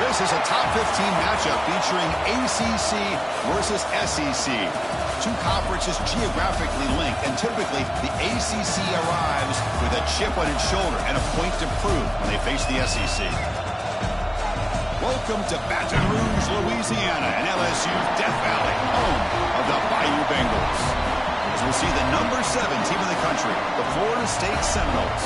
This is a top 15 matchup featuring ACC versus SEC. Two conferences geographically linked, and typically the ACC arrives with a chip on its shoulder and a point to prove when they face the SEC. Welcome to Baton Rouge, Louisiana, and LSU's Death Valley, home of the Bayou Bengals. As we see the number 7 team in the country, the Florida State Seminoles,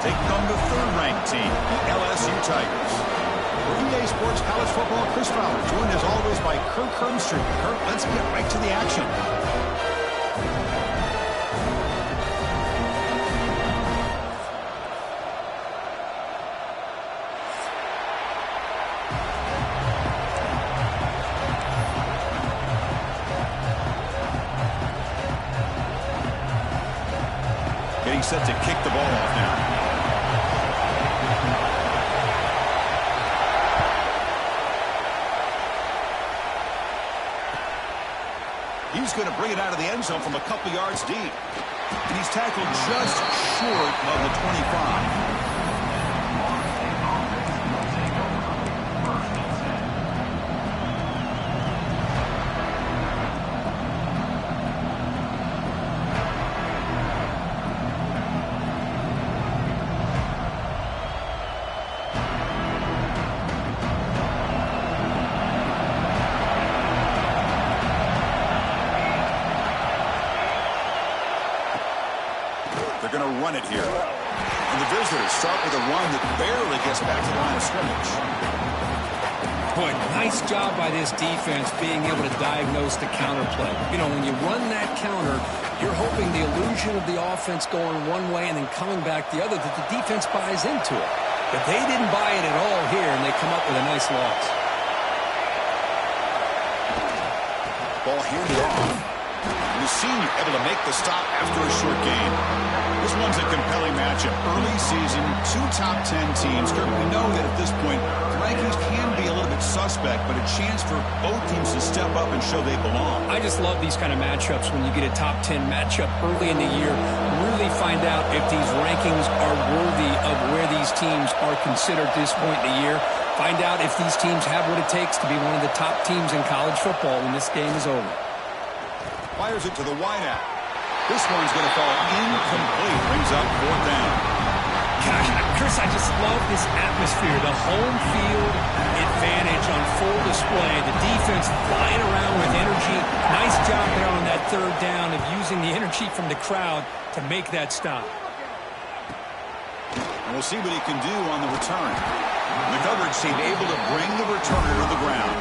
taking on the third-ranked team, the LSU Tigers. For EA Sports College Football, Chris Fowler, joined as always by Kirk Hermstreet. Kirk, let's get right to the action. Getting set to kick the ball off now. He's going to bring it out of the end zone from a couple yards deep. And he's tackled just short of the 25. They're going to run it here. And the visitors start with a run that barely gets back to the line of scrimmage. Boy, nice job by this defense being able to diagnose the counter play. You know, when you run that counter, you're hoping the illusion of the offense going one way and then coming back the other, that the defense buys into it. But they didn't buy it at all here, and they come up with a nice loss. Ball handed off. The senior able to make the stop after a short gain. This one's a compelling matchup. Early season, 2 top 10 teams. Kirk, we know that at this point, the rankings can be a little bit suspect, but a chance for both teams to step up and show they belong. I just love these kind of matchups when you get a top 10 matchup early in the year. Really find out if these rankings are worthy of where these teams are considered at this point in the year. Find out if these teams have what it takes to be one of the top teams in college football when this game is over. Fires it to the wideout. This one's going to fall incomplete. Brings up 4th down. Gosh, Chris, I just love this atmosphere. The home field advantage on full display. The defense flying around with energy. Nice job there on that 3rd down of using the energy from the crowd to make that stop. And we'll see what he can do on the return. The coverage team able to bring the returner to the ground.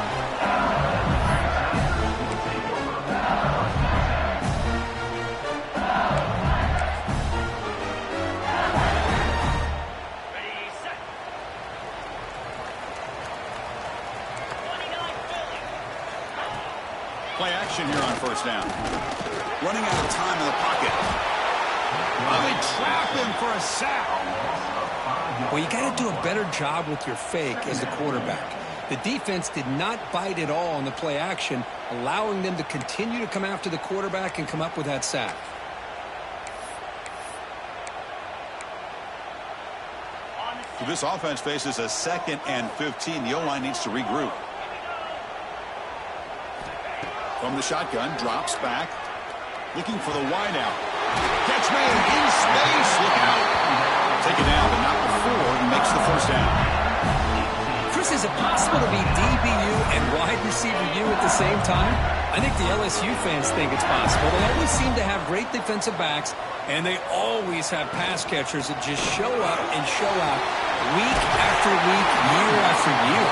Play action here on 1st down. Running out of time in the pocket. Oh, they trap him for a sack. Well, you got to do a better job with your fake as the quarterback. The defense did not bite at all on the play action, allowing them to continue to come after the quarterback and come up with that sack. So this offense faces a 2nd and 15. The O-line needs to regroup. From the shotgun, drops back, looking for the wideout. Catch made in space. Look out. Take it down, but not before he makes the 1st down. Chris, is it possible to be DBU and wide receiver U at the same time? I think the LSU fans think it's possible. They always seem to have great defensive backs, and they always have pass catchers that just show up and show out week after week, year after year.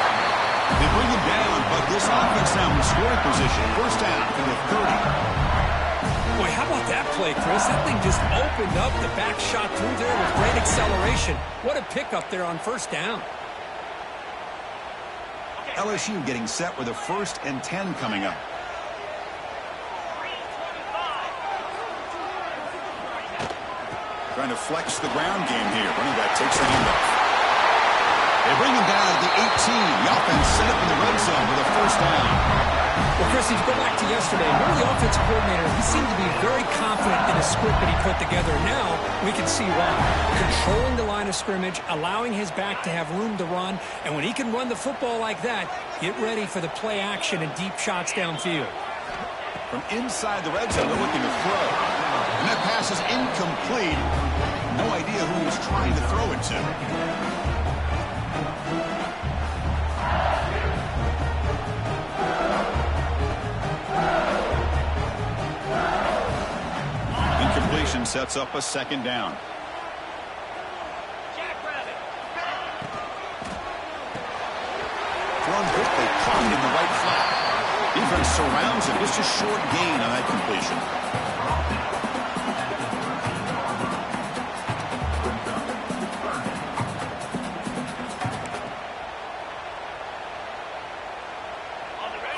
They bring him down, but this offense now in scoring position. 1st down to the 30. Boy, how about that play, Chris? That thing just opened up. The back shot through there with great acceleration. What a pickup there on 1st down. LSU getting set with a 1st and 10 coming up. Trying to flex the ground game here. Running back takes the handoff. They bring him down at the 18. The offense set up in the red zone with a 1st down. Well, Chris, if you go back to yesterday, remember the offensive coordinator, he seemed to be very confident in the script that he put together. Now we can see why. Controlling the line of scrimmage, allowing his back to have room to run, and when he can run the football like that, get ready for the play action and deep shots downfield. From inside the red zone, they're looking to throw. And that pass is incomplete. No idea who he was trying to throw it to. Incompletion sets up a second down. Thrown quickly, caught in the right flat. Defense surrounds him. Just a short gain on that completion.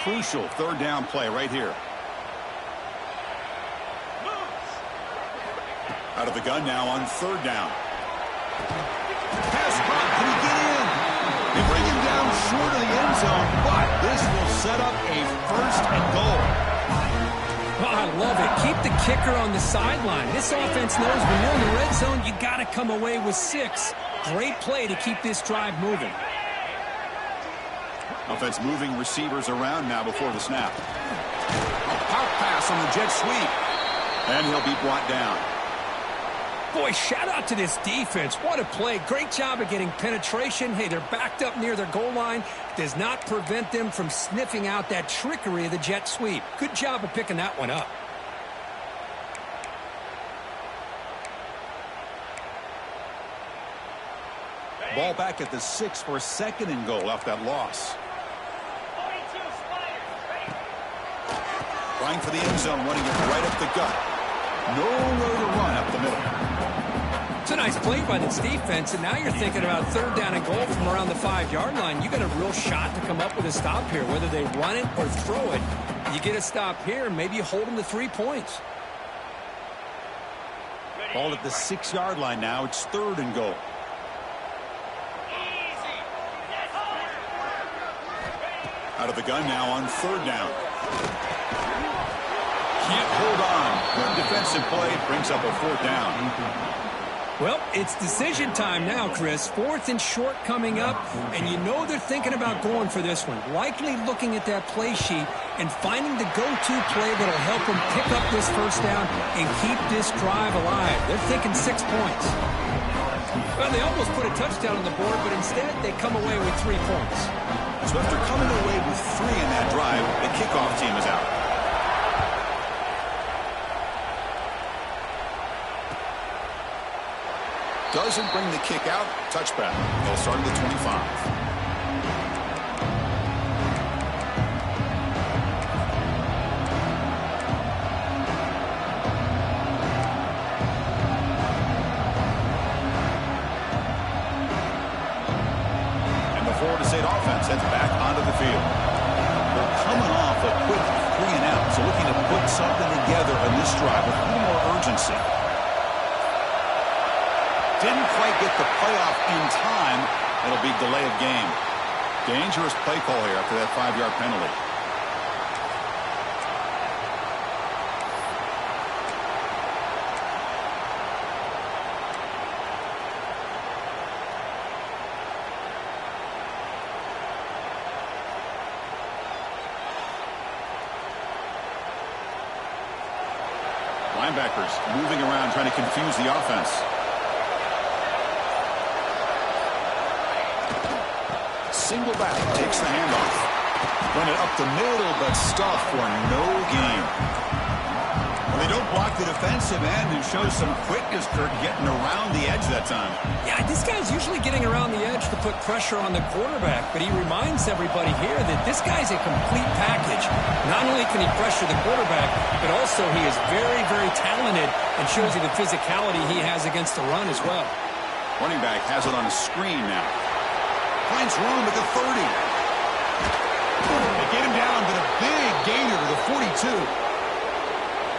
Crucial third down play right here. Out of the gun now on third down. Pass caught. Can he get in? They bring him down short of the end zone, but this will set up a first and goal. Oh, I love it. Keep the kicker on the sideline. This offense knows when you're in the red zone, you got to come away with 6. Great play to keep this drive moving. Offense moving receivers around now before the snap. A pop pass on the jet sweep. And he'll be brought down. Boy, shout out to this defense. What a play. Great job of getting penetration. Hey, they're backed up near their goal line. Does not prevent them from sniffing out that trickery of the jet sweep. Good job of picking that one up. Ball back at the 6 for a second and goal off that loss. Trying for the end zone, running it right up the gut. Nowhere to run up the middle. It's a nice play by this defense, and now you're thinking about third down and goal from around the 5-yard line. You got a real shot to come up with a stop here, whether they run it or throw it. You get a stop here, and maybe you hold them to 3 points. Ball at the 6-yard line now. It's third and goal. Out of the gun now on third down. Can't hold on. The defensive play brings up a fourth down. Well, it's decision time now, Chris. 4th and short coming up, and you know they're thinking about going for this one. Likely looking at that play sheet and finding the go-to play that'll help them pick up this first down and keep this drive alive. They're thinking 6 points. Well, they almost put a touchdown on the board, but instead they come away with 3 points. So after coming away with 3 in that drive, the kickoff team is out. Doesn't bring the kick out. Touchback. They'll start at the 25. Florida State offense heads back onto the field. They're coming off a quick 3-and-out, so looking to put something together on this drive with a little more urgency. Didn't quite get the playoff in time. It'll be delay of game. Dangerous play call here after that 5-yard penalty. Linebackers moving around, trying to confuse the offense. Single back, takes the handoff. Run it up the middle, but stuffed for no gain. Well, they don't block the defensive end and show some quickness, Kirk, getting around the edge that time. Yeah, this guy's usually getting around the edge to put pressure on the quarterback, but he reminds everybody here that this guy's a complete package. Not only can he pressure the quarterback, but also he is very, very talented and shows you the physicality he has against the run as well. Running back has it on a screen now. Finds room at the 30. They get him down, but a big gainer to the 42.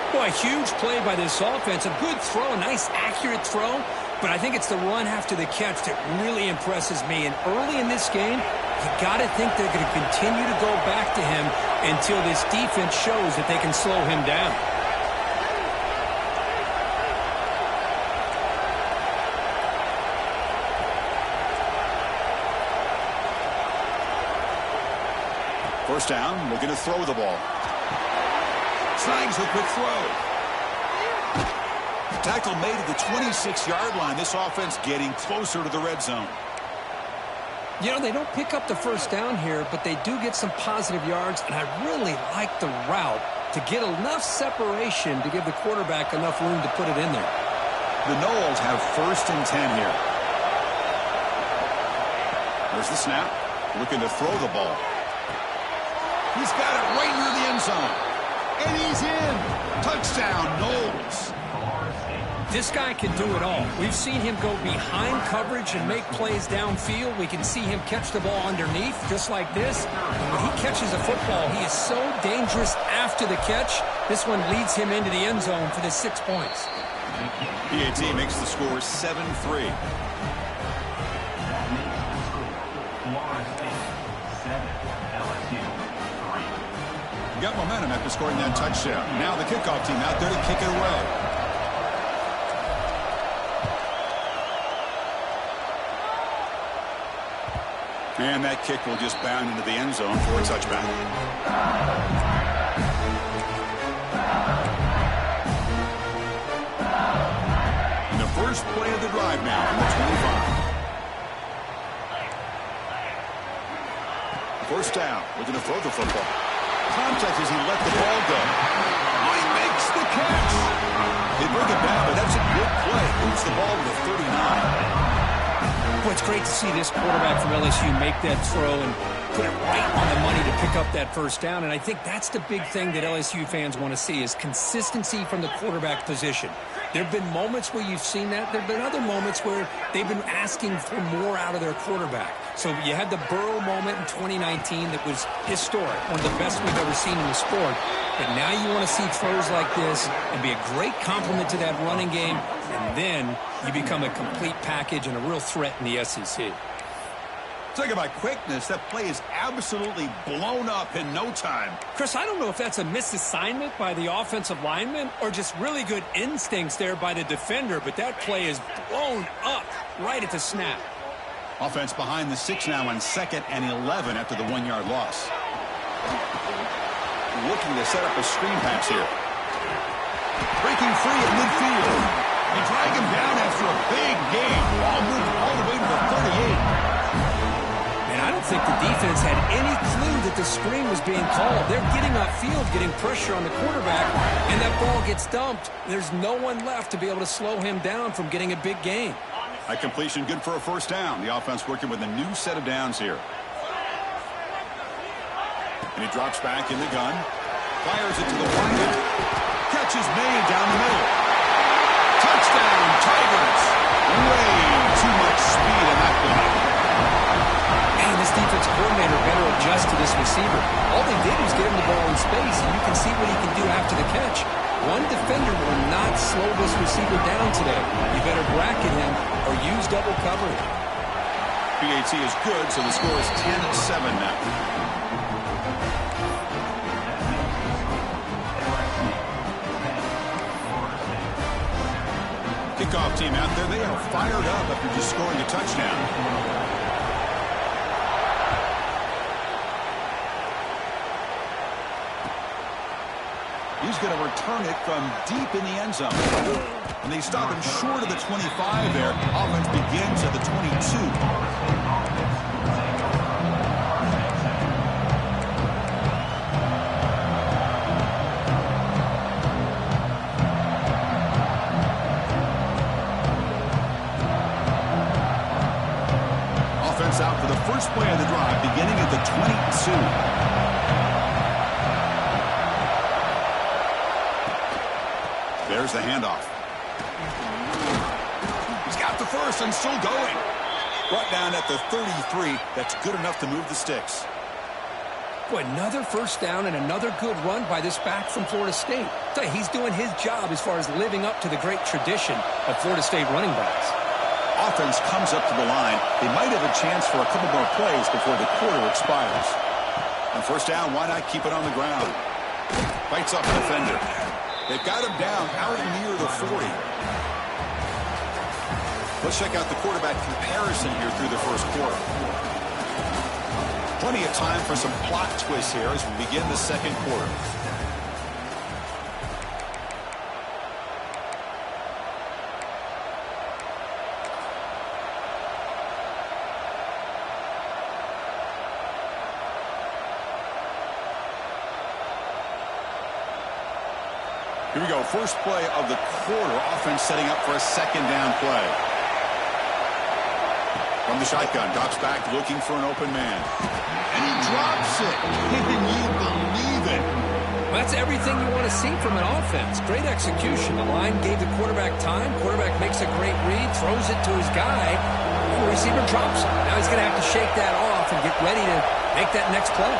Boy, huge play by this offense. A good throw, a nice accurate throw. But I think it's the run after the catch that really impresses me. And early in this game, you got to think they're going to continue to go back to him until this defense shows that they can slow him down. First down, looking to throw the ball. Snags a quick throw. Tackle made at the 26-yard line. This offense getting closer to the red zone. You know, they don't pick up the first down here, but they do get some positive yards, and I really like the route to get enough separation to give the quarterback enough room to put it in there. The Noles have 1st and 10 here. There's the snap. Looking to throw the ball. He's got it right near the end zone. And he's in. Touchdown, Noles. This guy can do it all. We've seen him go behind coverage and make plays downfield. We can see him catch the ball underneath, just like this. When he catches a football, he is so dangerous after the catch. This one leads him into the end zone for the 6 points. PAT makes the score 7-3. Got momentum after scoring that touchdown. Now the kickoff team out there to kick it away. And that kick will just bound into the end zone for a touchback. And the first play of the drive now on the 25. First down. Looking to throw the football. Contact as he let the ball go. Oh, he makes the catch. They bring it down, but that's a good play. Moves the ball to the 39. Boy, it's great to see this quarterback from LSU make that throw and put it right on the money to pick up that first down. And I think that's the big thing that LSU fans want to see is consistency from the quarterback position. There have been moments where you've seen that. There have been other moments where they've been asking for more out of their quarterback. So you had the Burrow moment in 2019 that was historic, one of the best we've ever seen in the sport. But now you want to see throws like this and be a great complement to that running game, and then you become a complete package and a real threat in the SEC. Talking about quickness, that play is absolutely blown up in no time. Chris, I don't know if that's a misassignment by the offensive lineman or just really good instincts there by the defender, but that play is blown up right at the snap. Offense behind the 6 now on 2nd and 11 after the 1-yard loss. Looking to set up a screen pass here. Breaking free at midfield. They drag him down after a big gain. Ball moved all the way to the 38. I don't think the defense had any clue that the screen was being called. They're getting upfield, getting pressure on the quarterback, and that ball gets dumped. There's no one left to be able to slow him down from getting a big gain. A completion good for a first down. The offense working with a new set of downs here. And he drops back in the gun. Fires it to the wide. Catch is made down the middle. Touchdown, Tigers. Way too much speed on that play. Man, this defense coordinator better adjust to this receiver. All they did was get him the ball in space, and you can see what he can do after the catch. One defender will not slow this receiver down today. You better bracket him or use double coverage. PAT is good, so the score is 10-7 now. Kickoff team out there, they are fired up after just scoring a touchdown. He's going to return it from deep in the end zone. And they stop him short of the 25 there. Offense begins at the 22. Out for the first play of the drive, beginning at the 22. There's the handoff. He's got the first and still going. Brought down at the 33. That's good enough to move the sticks. Boy, another first down and another good run by this back from Florida State. He's doing his job as far as living up to the great tradition of Florida State running backs. offense comes up to the line, they might have a chance for a couple more plays before the quarter expires. On first down, why not keep it on the ground? Fights off the defender. They've got him down out near the 40. Let's check out the quarterback comparison here through the first quarter. Plenty of time for some plot twists here as we begin the second quarter. Here we go. First play of the quarter. Offense setting up for a second down play. From the shotgun, drops back looking for an open man. And he drops it. Can you believe it? Well, that's everything you want to see from an offense. Great execution. The line gave the quarterback time. Quarterback makes a great read, throws it to his guy, and the receiver drops it. Now he's going to have to shake that off and get ready to make that next play.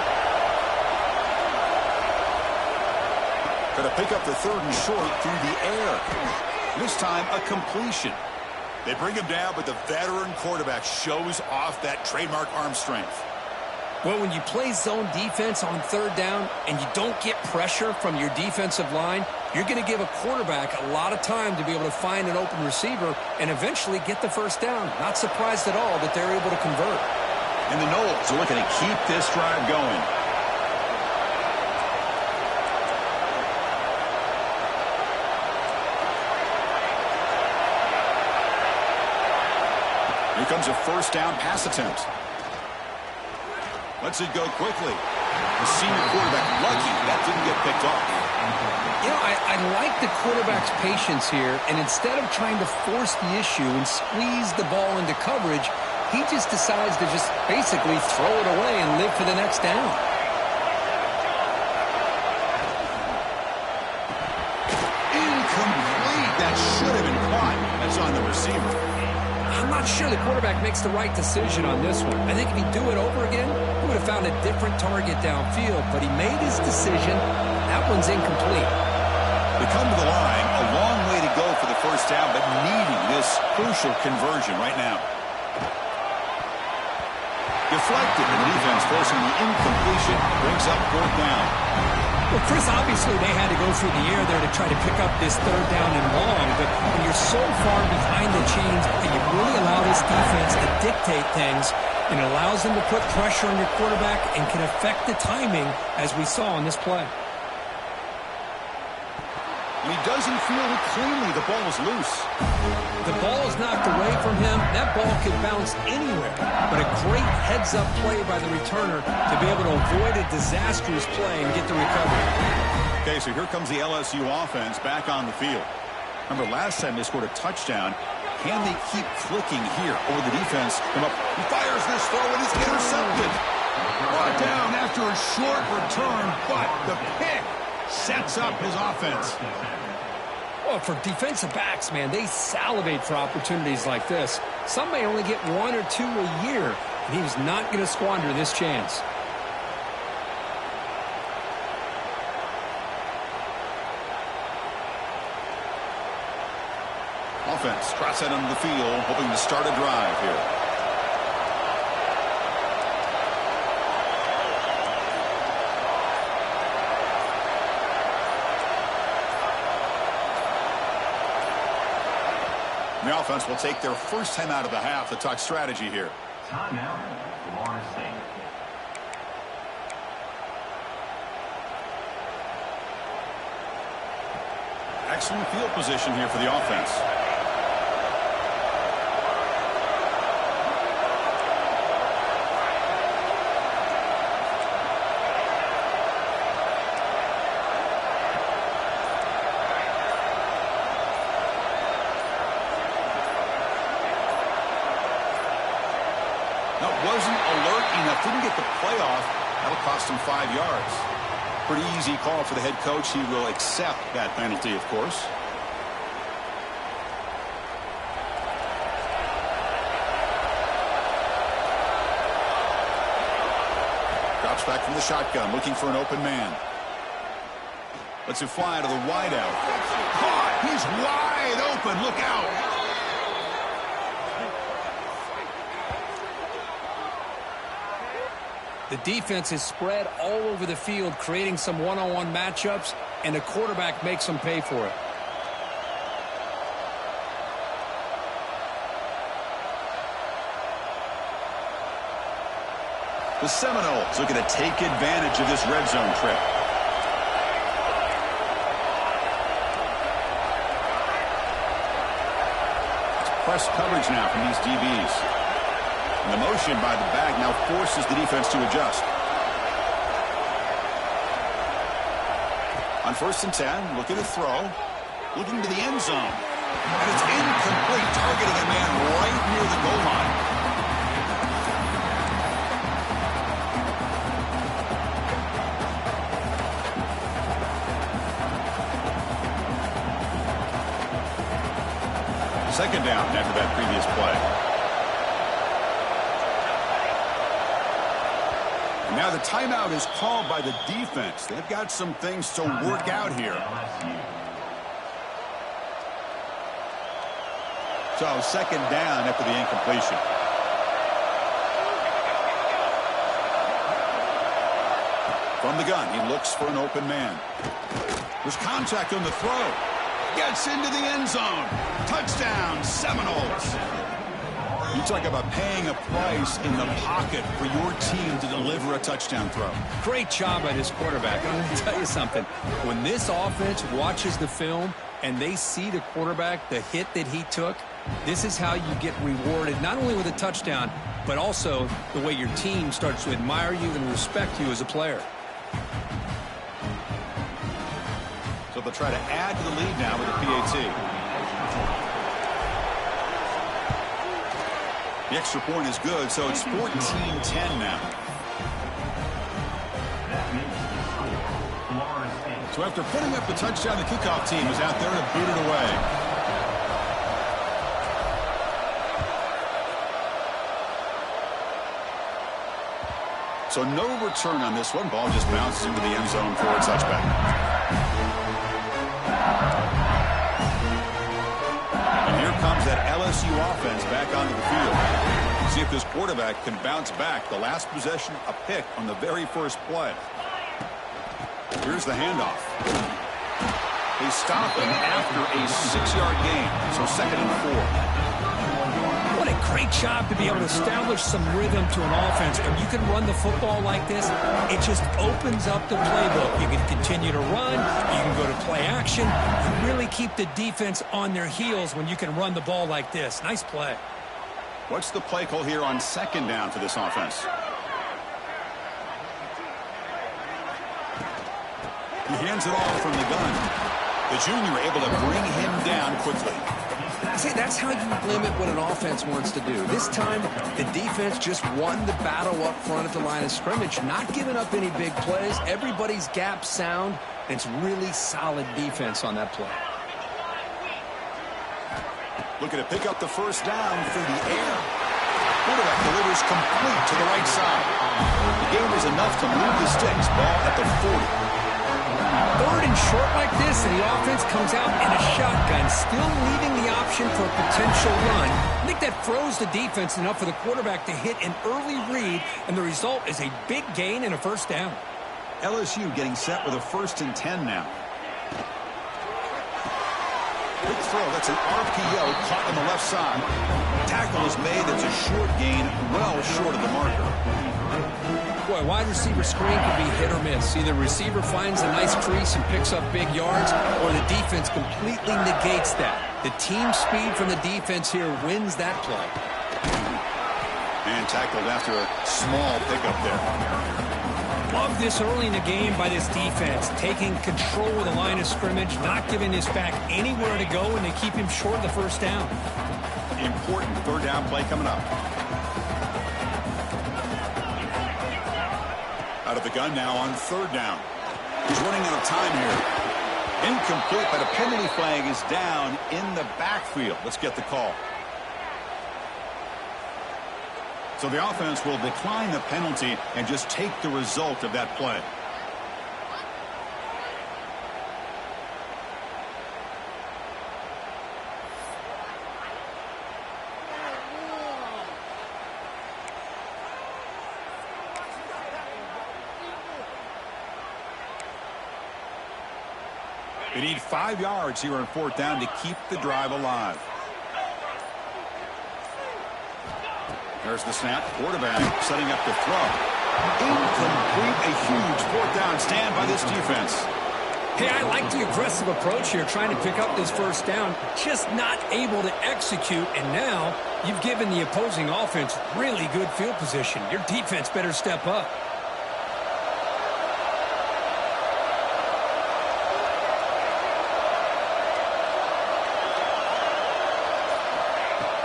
Going to pick up the third and short through the air. This time, a completion. They bring him down, but the veteran quarterback shows off that trademark arm strength. Well, when you play zone defense on third down and you don't get pressure from your defensive line, you're going to give a quarterback a lot of time to be able to find an open receiver and eventually get the first down. Not surprised at all that they're able to convert. And the Knowles are looking to keep this drive going. Here comes a first down pass attempt. Lets it go quickly. The senior quarterback lucky that didn't get picked off. You know, I like the quarterback's patience here, and instead of trying to force the issue and squeeze the ball into coverage, he just decides to just basically throw it away and live for the next down. Incomplete. That should have been caught. That's on the receiver. I'm not sure the quarterback makes the right decision on this one. I think if he'd do it over again, he would have found a different target downfield, but he made his decision. That one's incomplete. They come to the line, a long way to go for the first down, but needing this crucial conversion right now. Deflected, and the defense forcing the incompletion, brings up fourth down. Well, Chris, obviously they had to go through the air there to try to pick up this third down and long, but when you're so far behind the chains and you really allow this defense to dictate things, and it allows them to put pressure on your quarterback and can affect the timing, as we saw on this play. And he doesn't field it cleanly. The ball is loose. The ball is knocked away from him. That ball could bounce anywhere. But a great heads-up play by the returner to be able to avoid a disastrous play and get the recovery. Okay, so here comes the LSU offense back on the field. Remember, last time they scored a touchdown. Can they keep clicking here over the defense? Come up. He fires this throw and it's intercepted. Brought down after a short return, but the pick sets up his offense. Well, for defensive backs, man, they salivate for opportunities like this. Some may only get one or two a year, and he was not going to squander this chance. Offense, cross that onto the field, hoping to start a drive here. The offense will take their first time out of the half to talk strategy here. Timeout, Florida State. Excellent field position here for the offense. Wasn't alert enough, didn't get the playoff. That'll cost him 5 yards. Pretty easy call for the head coach. He will accept that penalty, of course. Drops back from the shotgun, looking for an open man. Lets it fly to the wideout. Caught! He's wide open. Look out! The defense is spread all over the field, creating some one-on-one matchups, and the quarterback makes them pay for it. The Seminoles looking to take advantage of this red zone trip. It's press coverage now from these DBs. And the motion by the back now forces the defense to adjust. On 1st and 10, looking to throw. Looking to the end zone. And it's incomplete, targeting a man right near the goal line. Second down after that previous play. And now the timeout is called by the defense. They've got some things to work out here. So second down after the incompletion. From the gun, he looks for an open man. There's contact on the throw. Gets into the end zone. Touchdown, Seminoles. You talk about paying a price in the pocket for your team to deliver a touchdown throw. Great job by this quarterback. I'm going to tell you something. When this offense watches the film and they see the quarterback, the hit that he took, this is how you get rewarded, not only with a touchdown, but also the way your team starts to admire you and respect you as a player. So they'll try to add to the lead now with a PAT. The extra point is good, so it's 14-10 now. So after putting up the touchdown, the kickoff team is out there to boot it away. So no return on this one. Ball just bounces into the end zone for a touchback. Comes that LSU offense back onto the field. See if this quarterback can bounce back. The last possession, a pick on the very first play. Here's the handoff. They stop him after a 6-yard gain. So 2nd and 4. What a great job to be able to establish some rhythm to an offense. When you can run the football like this, it just opens up the playbook. You can continue to run. You can go to play action. You really keep the defense on their heels when you can run the ball like this. Nice play. What's the play call here on 2nd down for this offense? He hands it off from the gun. The junior able to bring him down quickly. See, that's how you limit what an offense wants to do. This time, the defense just won the battle up front at the line of scrimmage, not giving up any big plays. Everybody's gap sound, and it's really solid defense on that play. Looking to pick up the first down through the air. Quarterback delivers complete to the right side. The game is enough to move the sticks. Ball at the 40. 3rd and short like this, and the offense comes out in a shotgun, still leaving the option for a potential run. I think that throws the defense enough for the quarterback to hit an early read, and the result is a big gain and a first down. LSU getting set with a 1st and 10 now. Quick throw, that's an RPO caught on the left side. Tackle is made, that's a short gain, well short of the marker. Boy, wide receiver screen can be hit or miss. Either receiver finds a nice crease and picks up big yards, or the defense completely negates that. The team speed from the defense here wins that play. And tackled after a small pickup there. Love this early in the game by this defense, taking control of the line of scrimmage, not giving this back anywhere to go, and they keep him short of the first down. Important 3rd down play coming up. Out of the gun now on 3rd down. He's running out of time here. Incomplete, but a penalty flag is down in the backfield. Let's get the call. So the offense will decline the penalty and just take the result of that play. They need 5 yards here on 4th down to keep the drive alive. There's the snap. Quarterback setting up to throw. Incomplete. A huge 4th down stand by this defense. Hey, I like the aggressive approach here, trying to pick up this 1st down, just not able to execute, and now you've given the opposing offense really good field position. Your defense better step up.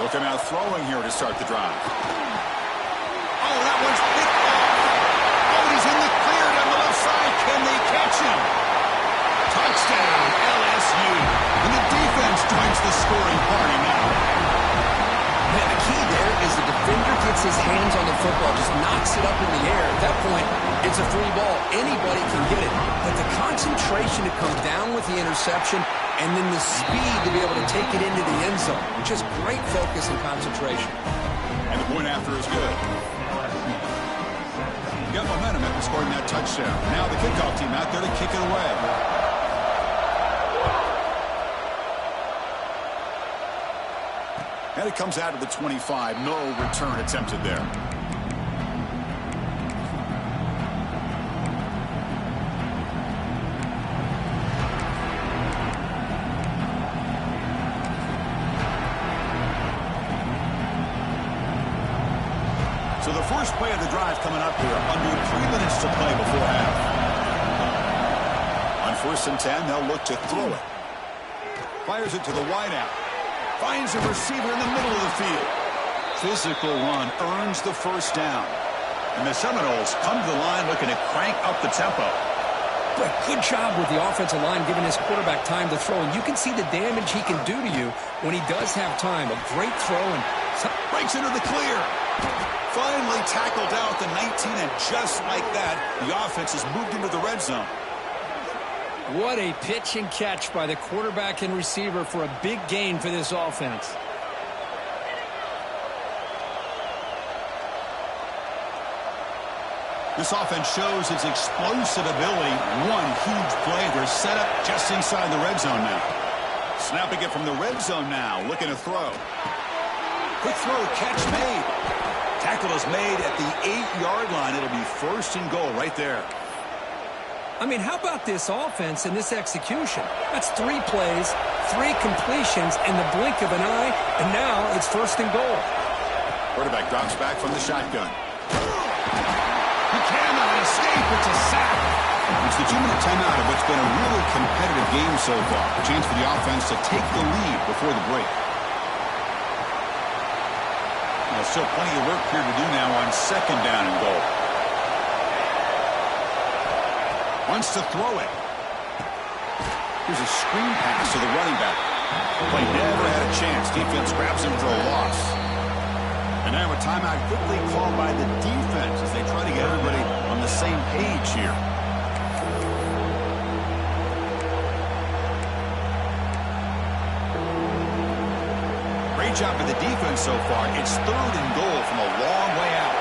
Looking out throwing here to start the drive. Oh, that one's picked off. Oh, he's in the clear down the left side. Can they catch him? Touchdown, LSU. And the defense joins the scoring party now. Man, the key there is the defender gets his hands on the football, just knocks it up in the air. At that point, it's a free ball. Anybody can get it. But the concentration to come down with the interception and then the speed to be able to take it into the end zone. Just great focus and concentration. And the point after is good. Got momentum after scoring that touchdown. Now the kickoff team out there to kick it away. And it comes out of the 25. No return attempted there. So the first play of the drive coming up here. Under 3 minutes to play before half. On 1st and 10, they'll look to throw it. Fires it to the wideout. Finds a receiver in the middle of the field. Physical run earns the 1st down. And the Seminoles come to the line looking to crank up the tempo. But good job with the offensive line giving his quarterback time to throw. And you can see the damage he can do to you when he does have time. A great throw and breaks into the clear. Finally tackled out the 19, and just like that, the offense has moved into the red zone. What a pitch and catch by the quarterback and receiver for a big gain for this offense. This offense shows its explosive ability. One huge play. They're set up just inside the red zone now. Snapping it from the red zone now. Looking to throw. Quick throw, catch made. Tackle is made at the 8-yard line. It'll be 1st and goal right there. I mean, how about this offense and this execution? That's 3 plays, 3 completions in the blink of an eye, and now it's 1st and goal. Quarterback drops back from the shotgun. He cannot escape. It's a sack. It's the 2-minute timeout of what's been a really competitive game so far. A chance for the offense to take the lead before the break. There's still plenty of work here to do now on 2nd down and goal. Wants to throw it. Here's a screen pass to the running back. Play never had a chance. Defense grabs him for a loss. And now a timeout quickly called by the defense as they try to get everybody on the same page here. Great job by the defense so far. It's 3rd and goal from a long way out.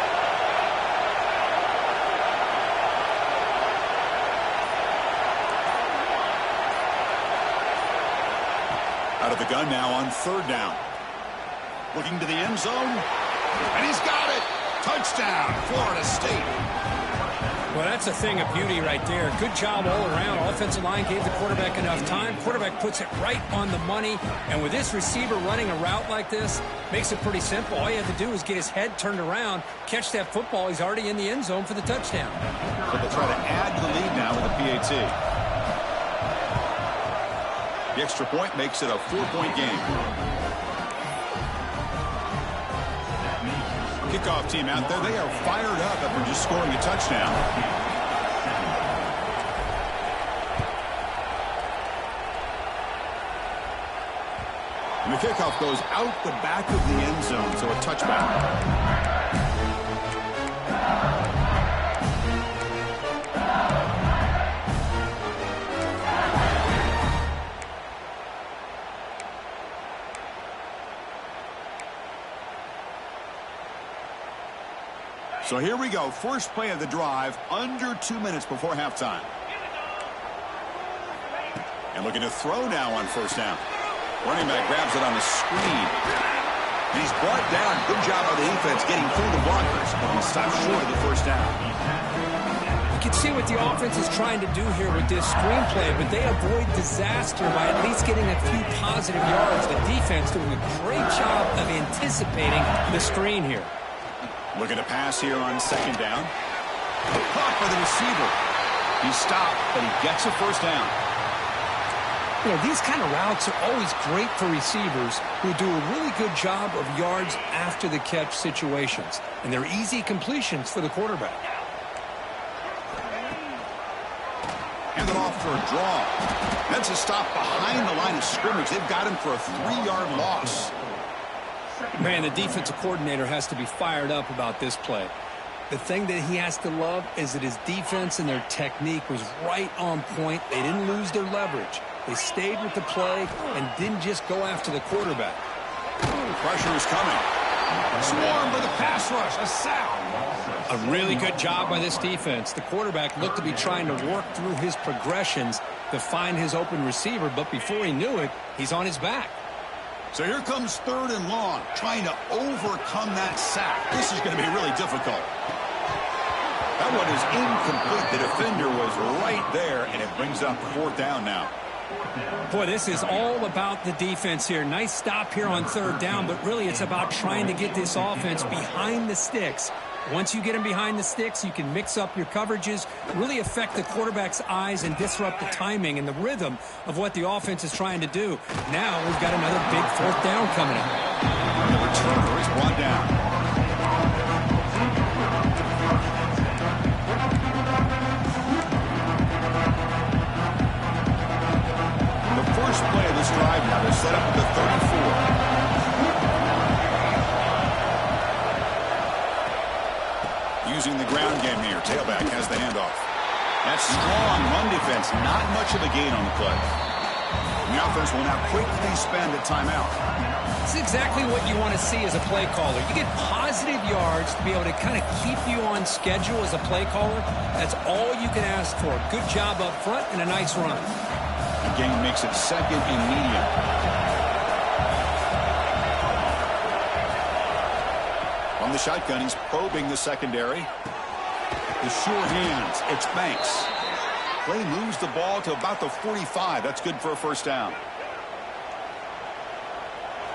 Out of the gun now on 3rd down. Looking to the end zone. And he's got it. Touchdown, Florida State. Well, that's a thing of beauty right there. Good job all around. Offensive line gave the quarterback enough time. Quarterback puts it right on the money. And with this receiver running a route like this, makes it pretty simple. All you have to do is get his head turned around, catch that football. He's already in the end zone for the touchdown. So they'll try to add to the lead now with a PAT. The extra point makes it a 4-point game. Kickoff team out there. They are fired up after just scoring a touchdown. And the kickoff goes out the back of the end zone, so a touchback. So here we go. First play of the drive, under 2 minutes before halftime. And looking to throw now on first down. Running back grabs it on the screen. He's brought down. Good job by the defense getting through the blockers. But he stopped short of the first down. You can see what the offense is trying to do here with this screenplay, but they avoid disaster by at least getting a few positive yards. The defense doing a great job of anticipating the screen here. Looking to pass here on second down. Caught by the receiver. He stopped, but he gets a first down. You know, these kind of routes are always great for receivers who do a really good job of yards after the catch situations. And they're easy completions for the quarterback. Hand it off for a draw. That's a stop behind the line of scrimmage. They've got him for a 3-yard loss. Man, the defensive coordinator has to be fired up about this play. The thing that he has to love is that his defense and their technique was right on point. They didn't lose their leverage. They stayed with the play and didn't just go after the quarterback. Pressure is coming. Swarm for the pass rush. A sack. A really good job by this defense. The quarterback looked to be trying to work through his progressions to find his open receiver, but before he knew it, he's on his back. So here comes 3rd and long, trying to overcome that sack. This is going to be really difficult. That one is incomplete. The defender was right there, and it brings up 4th down now. Boy, this is all about the defense here. Nice stop here on 3rd down, but really it's about trying to get this offense behind the sticks. Once you get them behind the sticks, you can mix up your coverages, really affect the quarterback's eyes and disrupt the timing and the rhythm of what the offense is trying to do. Now we've got another big 4th down coming up. The returner is brought down. First play of this drive now. They're set up at the 34. Using the ground game here. Tailback has the handoff. That's strong run defense. Not much of a gain on the play. And the offense will now quickly spend a timeout. It's exactly what you want to see as a play caller. You get positive yards to be able to kind of keep you on schedule as a play caller. That's all you can ask for. Good job up front and a nice run. The game makes it 2nd and medium. From the shotgun, he's probing the secondary. The sure hands. It's Banks. Play moves the ball to about the 45. That's good for a first down.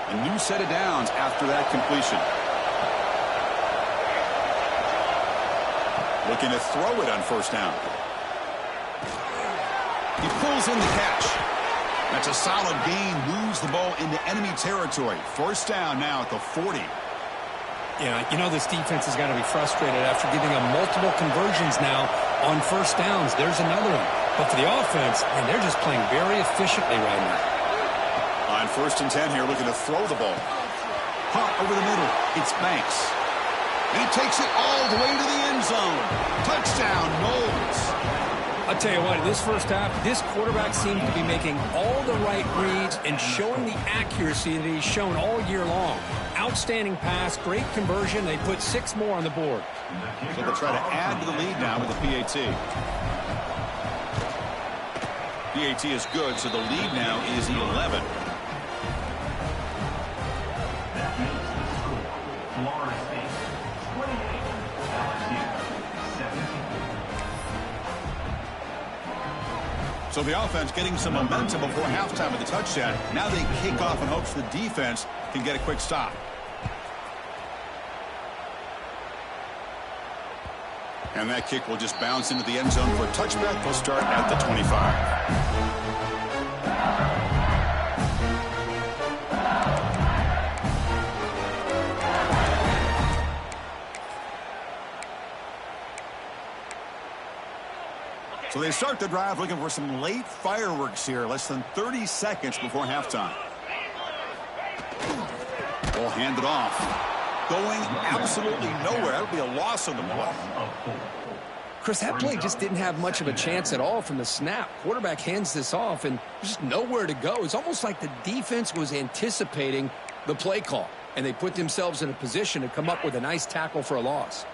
A new set of downs after that completion. Looking to throw it on first down. He pulls in the catch. That's a solid gain. Moves the ball into enemy territory. First down now at the 40. Yeah, you know this defense has got to be frustrated after giving them multiple conversions now on first downs. There's another one. But for the offense, and they're just playing very efficiently right now. On 1st and 10 here, looking to throw the ball. Hot over the middle. It's Banks. He takes it all the way to the end zone. Touchdown, Knowles. I'll tell you what, this first half, this quarterback seems to be making all the right reads and showing the accuracy that he's shown all year long. Outstanding pass, great conversion. They put 6 more on the board. So they'll try to add to the lead now with the PAT. PAT is good, so the lead now is 11. That makes the score. Florida State 28, LSU 17. So the offense getting some momentum before halftime with the touchdown. Now they kick off in hopes the defense can get a quick stop. And that kick will just bounce into the end zone for a touchback. They'll start at the 25. So they start the drive looking for some late fireworks here. Less than 30 seconds before halftime. Ball handed off. Going absolutely nowhere. That would be a loss on the play. Chris, that play just didn't have much of a chance at all from the snap. Quarterback hands this off, and there's just nowhere to go. It's almost like the defense was anticipating the play call, and they put themselves in a position to come up with a nice tackle for a loss.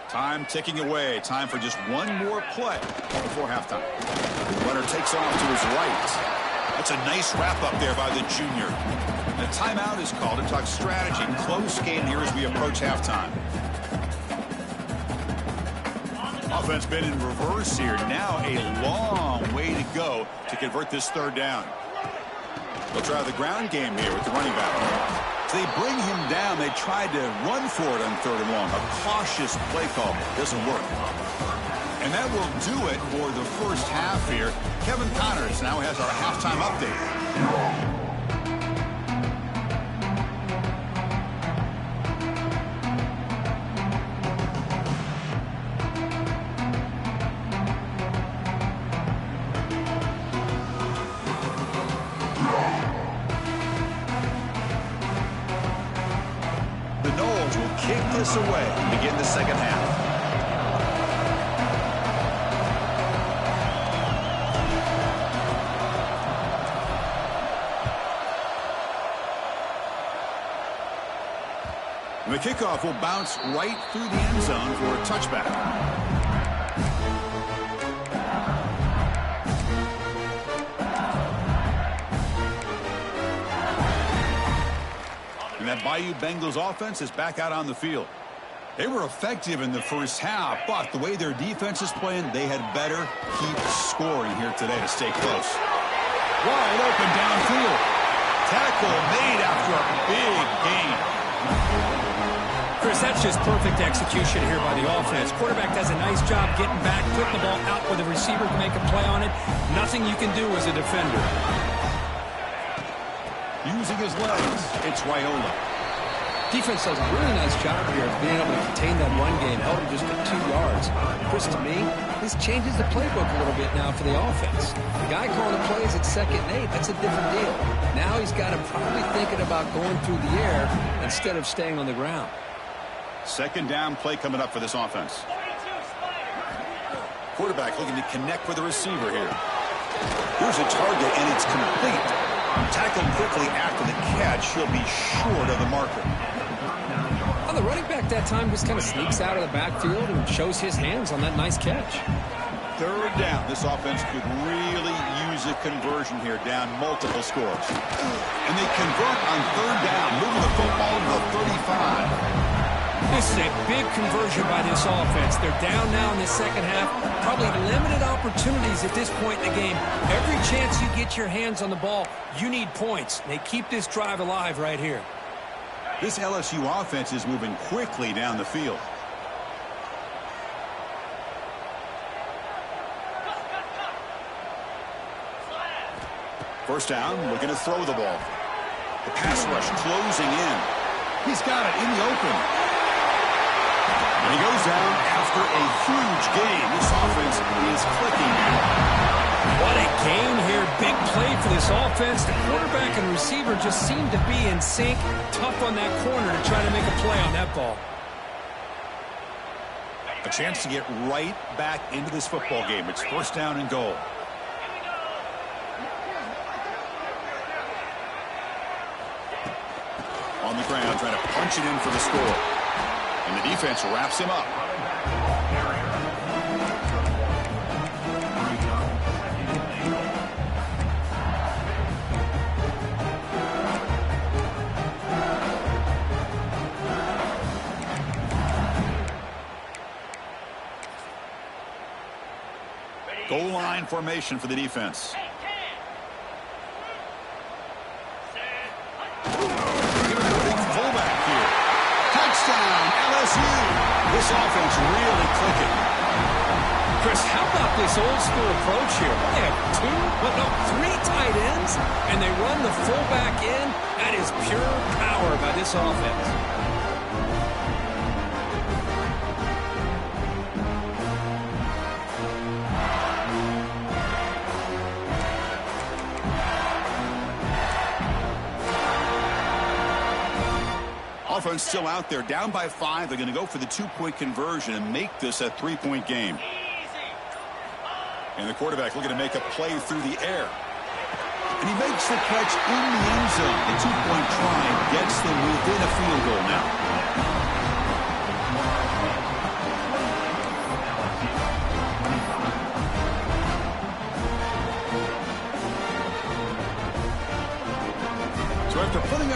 Time ticking away. Time for just one more play before halftime. The runner takes off to his right. That's a nice wrap up there by the junior. The timeout is called to talk strategy. Close game here as we approach halftime. Offense been in reverse here. Now a long way to go to convert this third down. They'll try the ground game here with the running back. So they bring him down. They tried to run for it on 3rd and long. A cautious play call. Doesn't work. And that will do it for the first half here. Kevin Connors now has our halftime update. Kick this away to begin the second half. And the kickoff will bounce right through the end zone for a touchback. And that Bayou Bengals offense is back out on the field. They were effective in the first half, but the way their defense is playing, they had better keep scoring here today to stay close. Wide open downfield. Tackle made after a big gain. Chris, that's just perfect execution here by the offense. Quarterback does a nice job getting back, putting the ball out where the receiver can make a play on it. Nothing you can do as a defender. Using his legs, it's Raiola. Defense does a really nice job here of being able to contain that run game, held him just at 2 yards. Chris, to me, this changes the playbook a little bit now for the offense. The guy calling the plays at 2nd and 8, that's a different deal. Now he's got him probably thinking about going through the air instead of staying on the ground. 2nd down play coming up for this offense. Quarterback looking to connect with the receiver here. Here's a target, and it's complete. Tackled quickly after the catch. He'll be short of the marker. Well, the running back that time just kind of sneaks out of the backfield and shows his hands on that nice catch. 3rd down. This offense could really use a conversion here, down multiple scores. And they convert on 3rd down, moving the football to the 35. This is a big conversion by this offense. They're down now in the second half. Probably limited opportunities at this point in the game. Every chance you get your hands on the ball, you need points. They keep this drive alive right here. This LSU offense is moving quickly down the field. First down, looking to throw the ball. The pass rush closing in. He's got it in the open. And he goes down after a huge gain. This offense is clicking now. What a gain here. Big play for this offense. The quarterback and receiver just seem to be in sync. Tough on that corner to try to make a play on that ball. A chance to get right back into this football game. It's 1st down and goal. On the ground, trying to punch it in for the score. And the defense wraps him up. Goal line formation for the defense. LSU. This offense really clicking. Chris, how about this old school approach here? They have 3 tight ends, and they run the fullback in. That is pure power by this offense. Offense still out there, down by 5. They're going to go for the 2-point conversion and make this a 3-point game. And the quarterback looking to make a play through the air. And he makes the catch in the end zone. The 2-point try gets them within a field goal now.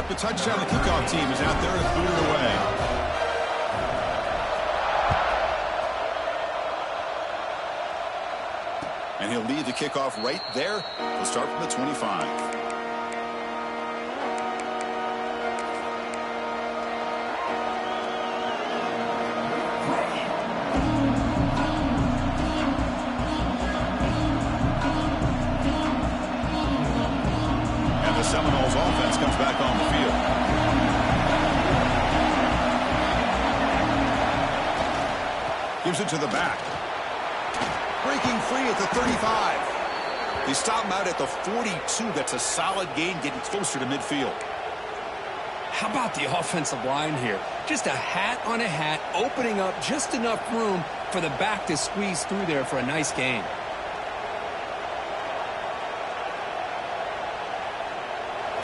up the touchdown. The kickoff team is out there to boot it away. And he'll lead the kickoff right there. He'll start from the 25. Seminoles offense comes back on the field. Gives it to the back. Breaking free at the 35. They stop him out at the 42. That's a solid gain, getting closer to midfield. How about the offensive line here? Just a hat on a hat, opening up just enough room for the back to squeeze through there for a nice gain.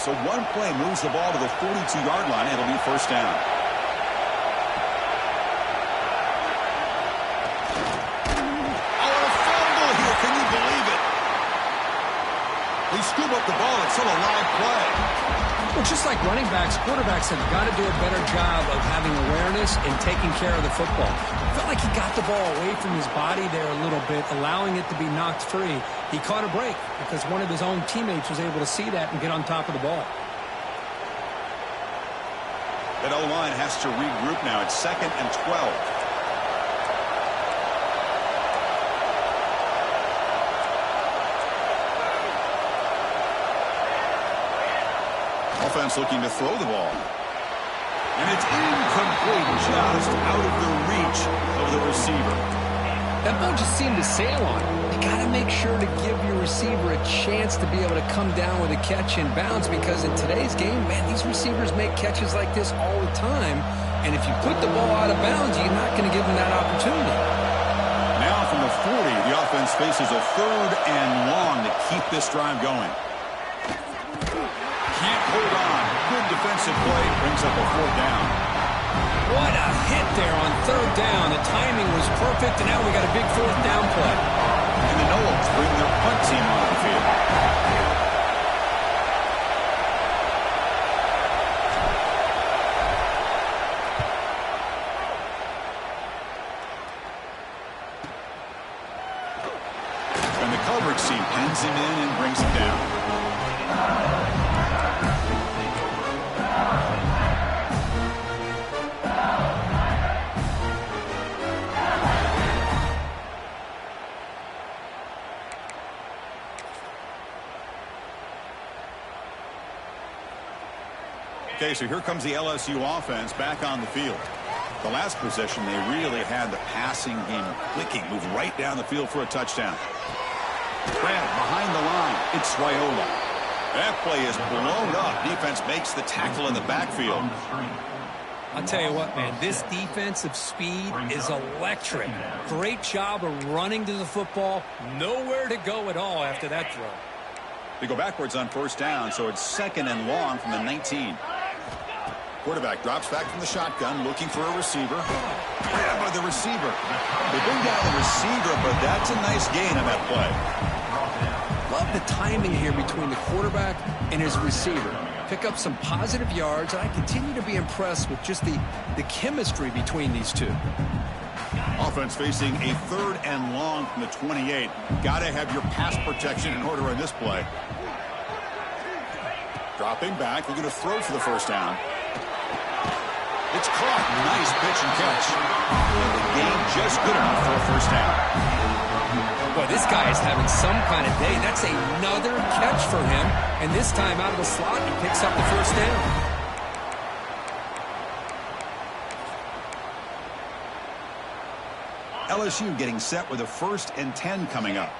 So one play moves the ball to the 42-yard line. It'll be first down. Oh, a fumble here. Can you believe it? They scoop up the ball. It's still a live play. Well, just like running backs, quarterbacks have got to do a better job of having awareness and taking care of the football. I felt like he got the ball away from his body there a little bit, allowing it to be knocked free. He caught a break because one of his own teammates was able to see that and get on top of the ball. That O-line has to regroup now. It's 2nd and 12. Offense looking to throw the ball. And it's incomplete, just out of the reach of the receiver. That ball just seemed to sail on him. You got to make sure to give your receiver a chance to be able to come down with a catch in bounds, because in today's game, man, these receivers make catches like this all the time. And if you put the ball out of bounds, you're not going to give them that opportunity. Now from the 40, the offense faces a 3rd and long to keep this drive going. Can't hold on. Good defensive play. Brings up a 4th down. What a hit there on 3rd down. The timing was perfect, and now we got a big 4th down play. And the Noles bring their punt team on the field. And the coverage team pins him in and brings him down. Okay, so here comes the LSU offense back on the field. The last possession, they really had the passing game clicking, moved right down the field for a touchdown. Grab behind the line. It's Raiola. That play is blown up. Defense makes the tackle in the backfield. I'll tell you what, man, this defensive speed is electric. Great job of running to the football. Nowhere to go at all after that throw. They go backwards on 1st down, so it's 2nd and long from the 19. Quarterback drops back from the shotgun, looking for a receiver. Grab by the receiver. They bring down the receiver, but that's a nice gain on that play. Love the timing here between the quarterback and his receiver. Pick up some positive yards, and I continue to be impressed with just the chemistry between these two. Offense facing a 3rd and long from the 28. Got to have your pass protection in order on this play. Dropping back, looking to throw for the 1st down. It's caught. Nice pitch and catch. And the gain just good enough for a 1st down. Boy, this guy is having some kind of day. That's another catch for him. And this time out of the slot, he picks up the 1st down. LSU getting set with a 1st and 10 coming up.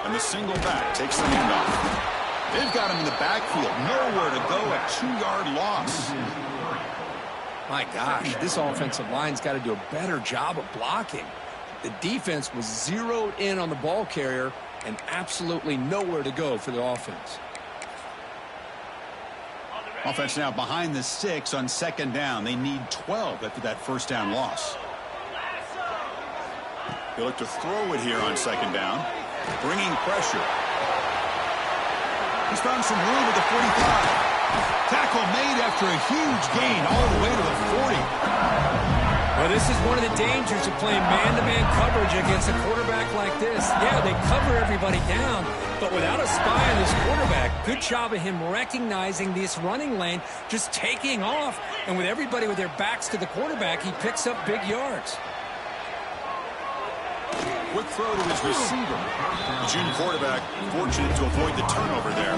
And the single back takes the handoff. They've got him in the backfield. Nowhere to go. A 2-yard loss. My gosh, this offensive line's got to do a better job of blocking. The defense was zeroed in on the ball carrier and absolutely nowhere to go for the offense. Offense now behind the 6 on 2nd down. They need 12 after that 1st down loss. They look to throw it here on 2nd down. Bringing pressure. He's found some room at the 45. Tackle made after a huge gain all the way to the 40. Well, this is one of the dangers of playing man-to-man coverage against a quarterback like this. Yeah, they cover everybody down, but without a spy on this quarterback, good job of him recognizing this running lane, just taking off, and with everybody with their backs to the quarterback, he picks up big yards. Quick throw to his receiver. The junior quarterback fortunate to avoid the turnover there.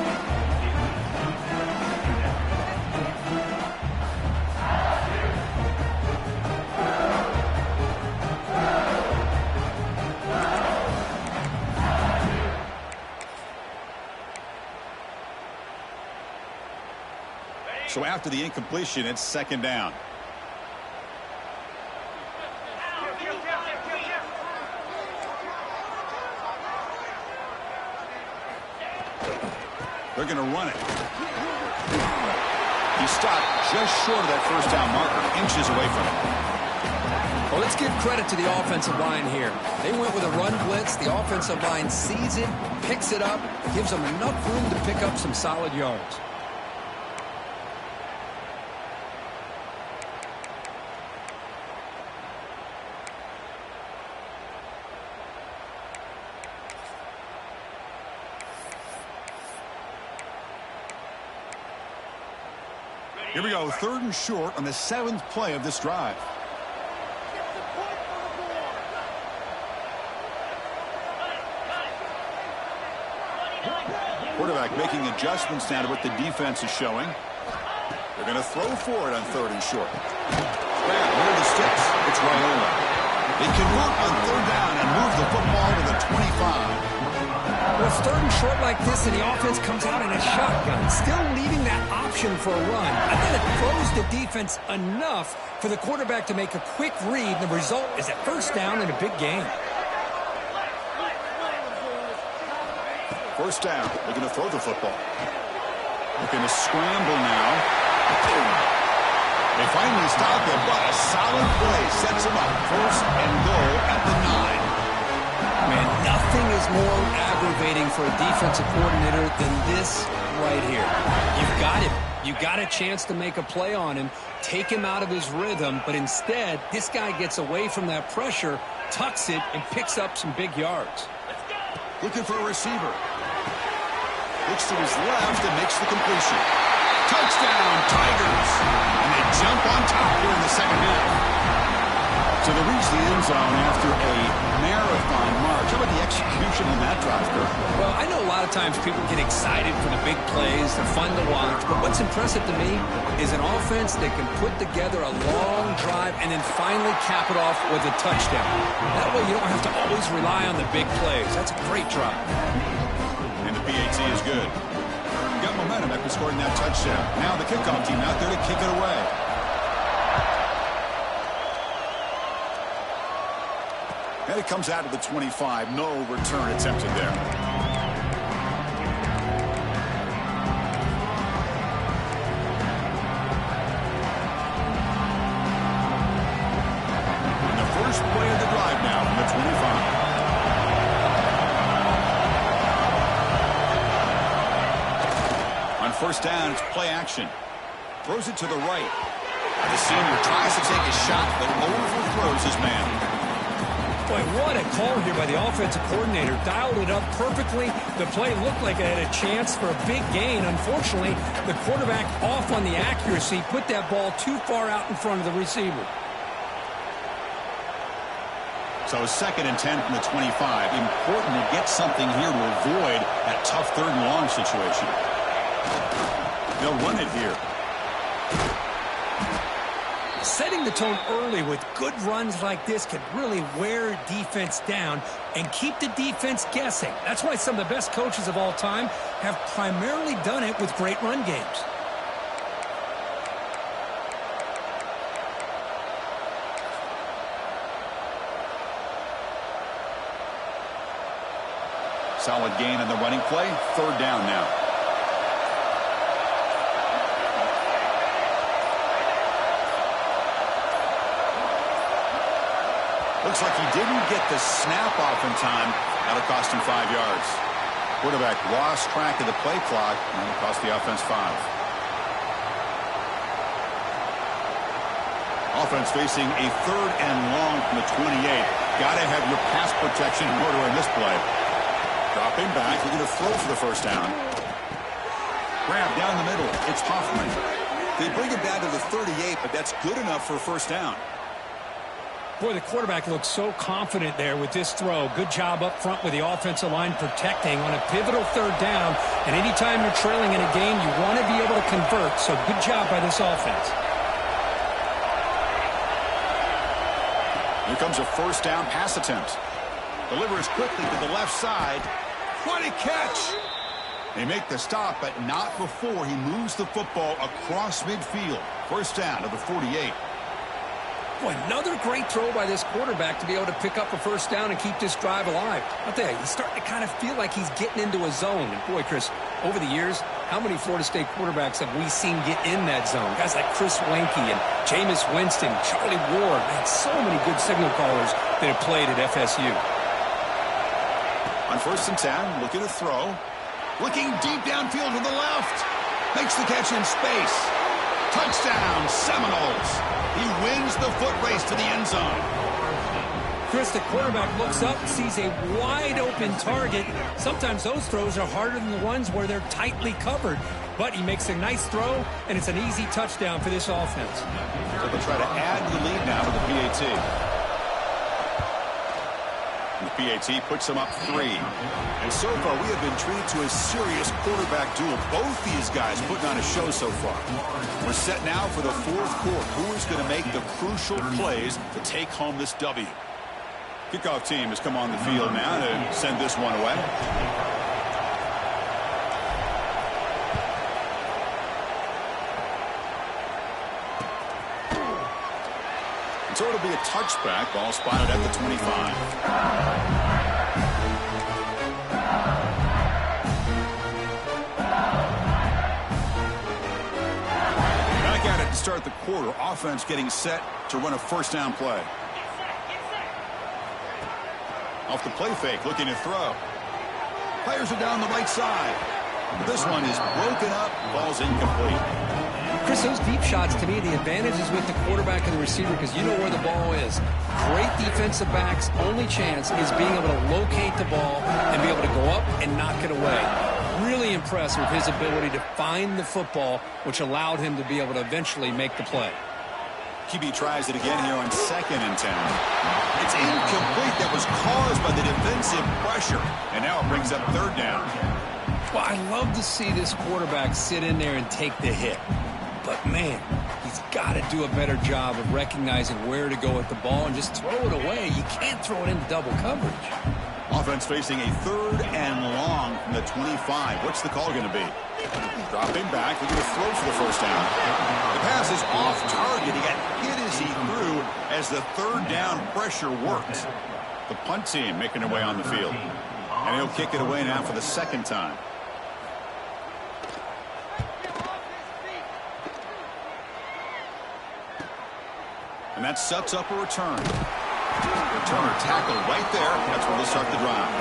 So after the incompletion, it's second down. They're going to run it. He stopped just short of that first down marker, inches away from it. Well, let's give credit to the offensive line here. They went with a run blitz. The offensive line sees it, picks it up, gives them enough room to pick up some solid yards. Here we go, 3rd and short on the 7th play of this drive. Quarterback making adjustments now to what the defense is showing. They're going to throw for it on 3rd and short. Grab one of the sticks. It's Raiola. They convert on 3rd down and move the football to the 25. Well, it's 3rd and short like this, and the offense comes out in a shotgun, still leaving that option for a run. I think it throws the defense enough for the quarterback to make a quick read. The result is a 1st down and a big gain. 1st down. They're going to throw the football. Looking to scramble now. They finally stop him, but a solid play sets him up. 1st and goal at the 9. Man, nothing is more aggravating for a defensive coordinator than this right here. You've got him. You got a chance to make a play on him, take him out of his rhythm, but instead, this guy gets away from that pressure, tucks it, and picks up some big yards. Looking for a receiver. Looks to his left and makes the completion. Touchdown, Tigers! And they jump on top here in the second half. So they reach the end zone after a marathon march. How about the execution on that drive, Kirk? Well, I know a lot of times people get excited for the big plays. They're fun to watch. But what's impressive to me is an offense that can put together a long drive and then finally cap it off with a touchdown. That way you don't have to always rely on the big plays. That's a great drive. And the PAT is good. Got momentum after scoring that touchdown. Now the kickoff team out there to kick it away. And it comes out to the 25. No return attempted there. And the first play of the drive now from the 25. On 1st down, it's play action. Throws it to the right. The senior tries to take a shot, but overthrows his man. Boy, what a call here by the offensive coordinator. Dialed it up perfectly. The play looked like it had a chance for a big gain. Unfortunately, the quarterback off on the accuracy, put that ball too far out in front of the receiver. So 2nd and 10 from the 25. Important to get something here to avoid that tough 3rd and long situation. They'll run it here. Setting the tone early with good runs like this can really wear defense down and keep the defense guessing. That's why some of the best coaches of all time have primarily done it with great run games. Solid gain on the running play. 3rd down now. Looks like he didn't get the snap off in time. That'll cost him 5 yards. Quarterback lost track of the play clock, and it cost the offense 5. Offense facing a 3rd and long from the 28. Got to have your pass protection in order in this play. Dropping back, looking to throw for the first down. Grab down the middle. It's Hoffman. They bring him down to the 38, but that's good enough for a first down. Boy, the quarterback looks so confident there with this throw. Good job up front with the offensive line protecting on a pivotal 3rd down. And anytime you're trailing in a game, you want to be able to convert. So good job by this offense. Here comes a first down pass attempt. Delivers quickly to the left side. What a catch! They make the stop, but not before he moves the football across midfield. First down to the 48. Boy, another great throw by this quarterback to be able to pick up a first down and keep this drive alive. I'll tell you, he's starting to kind of feel like he's getting into a zone. And boy, Chris, over the years, how many Florida State quarterbacks have we seen get in that zone? Guys like Chris Wenke and Jameis Winston, Charlie Ward. Man, so many good signal callers that have played at FSU. On 1st and 10, looking to throw. Looking deep downfield to the left. Makes the catch in space. Touchdown, Seminoles. He wins the foot race to the end zone. Chris, the quarterback looks up, sees a wide-open target. Sometimes those throws are harder than the ones where they're tightly covered. But he makes a nice throw, and it's an easy touchdown for this offense. So they'll try to add the lead now to the PAT. The PAT puts them up 3. And so far, we have been treated to a serious quarterback duel. Both these guys putting on a show so far. We're set now for the 4th quarter. Who is going to make the crucial plays to take home this W? Kickoff team has come on the field now to send this one away. So it'll be a touchback. Ball spotted at the 25. Back at it to start the quarter. Offense getting set to run a first down play. Off the play fake, looking to throw. Players are down the right side. This one is broken up. Ball's incomplete. Chris, those deep shots, to me, the advantage is with the quarterback and the receiver because you know where the ball is. Great defensive backs' only chance is being able to locate the ball and be able to go up and knock it away. Really impressed with his ability to find the football, which allowed him to be able to eventually make the play. QB tries it again here on 2nd and 10. It's incomplete. That was caused by the defensive pressure. And now it brings up 3rd down. Well, I love to see this quarterback sit in there and take the hit. But, man, he's got to do a better job of recognizing where to go with the ball and just throw it away. You can't throw it into double coverage. Offense facing a 3rd and long from the 25. What's the call going to be? Dropping back, looking to throw for the first down. The pass is off target. He got hit as he threw as the 3rd down pressure worked. The punt team making their way on the field. And he'll kick it away now for the 2nd time. And that sets up a return. Returner tackled right there. That's where they'll start the drive.